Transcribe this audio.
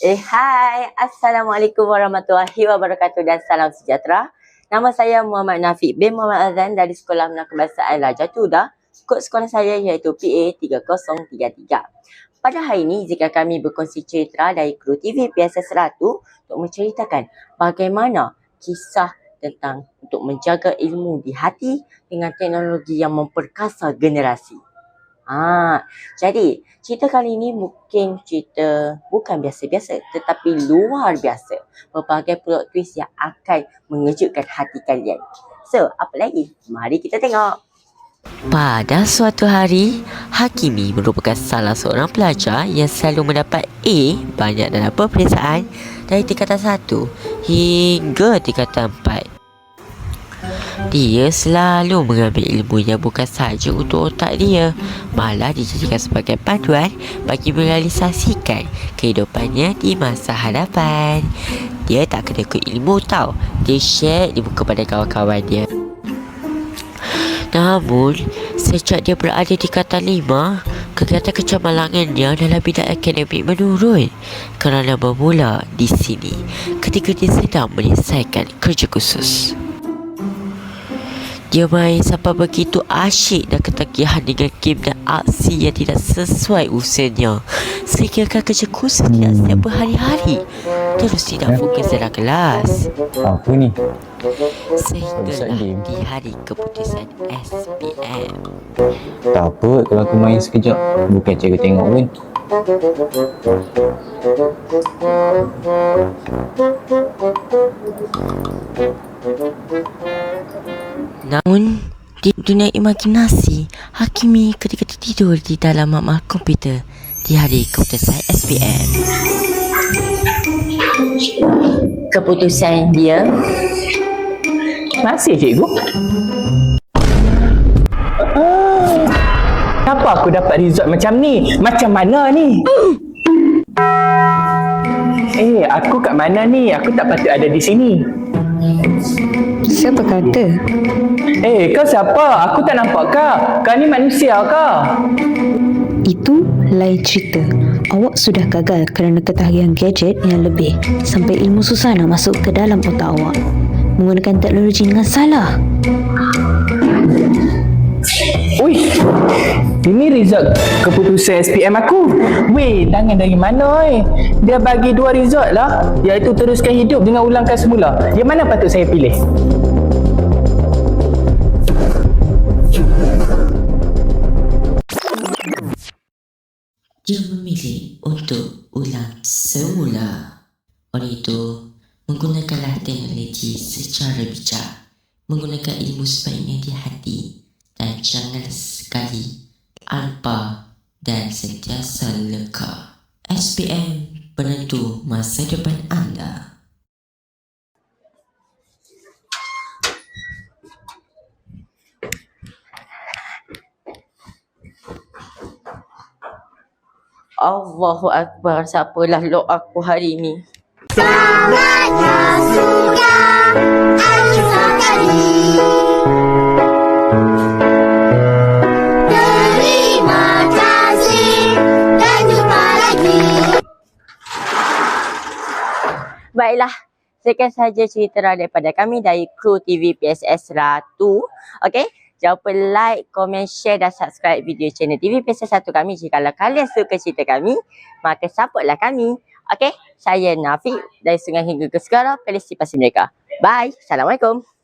Hai, Assalamualaikum warahmatullahi wabarakatuh dan salam sejahtera. Nama saya Muhammad Nafiq bin Muhammad Azan dari Sekolah Menengah Kebahasaan Lahjah Tuda. Kod sekolah saya iaitu PA3033. Pada hari ini, izinkan kami berkongsi cerita dari kru TV PSS Ratu untuk menceritakan bagaimana kisah tentang untuk menjaga ilmu di hati dengan teknologi yang memperkasa generasi. Jadi cerita kali ini mungkin cerita bukan biasa-biasa tetapi luar biasa. Berbagai plot twist yang akan mengejutkan hati kalian. So, apa lagi? Mari kita tengok. Pada suatu hari, Hakimi merupakan salah seorang pelajar yang selalu mendapat A banyak dalam peperiksaan dari tingkatan 1 hingga tingkatan 4. Dia selalu mengambil ilmu yang bukan sahaja untuk otak dia, malah dijadikan sebagai panduan bagi merealisasikan kehidupannya di masa hadapan. Dia tak kena ikut ilmu tau, dia share ilmu kepada kawan-kawan dia. Namun, sejak dia berada di tingkatan 5, kegiatan kecemalangannya dalam bidang akademik menurun kerana bermula di sini ketika dia sedang menyelesaikan kerja khusus. Dia main sampai begitu asyik dan ketagihan dengan game dan aksi yang tidak sesuai usianya, sehingga kerja khusus tidak siap berhari-hari, terus tidak fokus dalam kelas. Apa ni? Sehinggalah di hari keputusan SPM. Tak apa kalau aku main sekejap. Bukan cikgu tengok pun. Namun, di dunia imajinasi, Hakimi ketika tertidur di dalam makmal komputer di hari keputusan SPM. Keputusan dia Masih cikgu? Kenapa aku dapat result macam ni? Macam mana ni? Aku kat mana ni? Aku tak patut ada di sini. Siapa kata? Kau siapa? Aku tak nampak kau. Kau ni manusia kau? Itu lain cerita. Awak sudah gagal kerana ketagihan gadget yang lebih sampai ilmu susah nak masuk ke dalam otak awak. Menggunakan teknologi dengan salah. Ui, ini result keputusan SPM aku. Weh, tangan dari mana Dia bagi 2 result lah, iaitu teruskan hidup dengan ulangkan semula. Yang mana patut saya pilih? Dia memilih untuk ulang semula. Oleh itu, menggunakanlah teknologi secara bijak, menggunakan ilmu sebaiknya di hati, dan jangan sekali alpa dan sentiasa leka. SPM penentu masa depan anda. Allahu Akbar. Siapalah lock aku hari ni? Selamatlah sudah Alisa kali. Terima kasih dan jumpa lagi. Baiklah, sekian sahaja cerita daripada kami dari kru TV PSS Ratu. Okey, jangan lupa like, komen, share dan subscribe video channel TV PSS Ratu kami. Jika kalian suka cerita kami, maka supportlah kami. Okey, saya Nafiq dari Sungai hingga ke Segara, Palestin Pasir Merdeka. Bye. Assalamualaikum.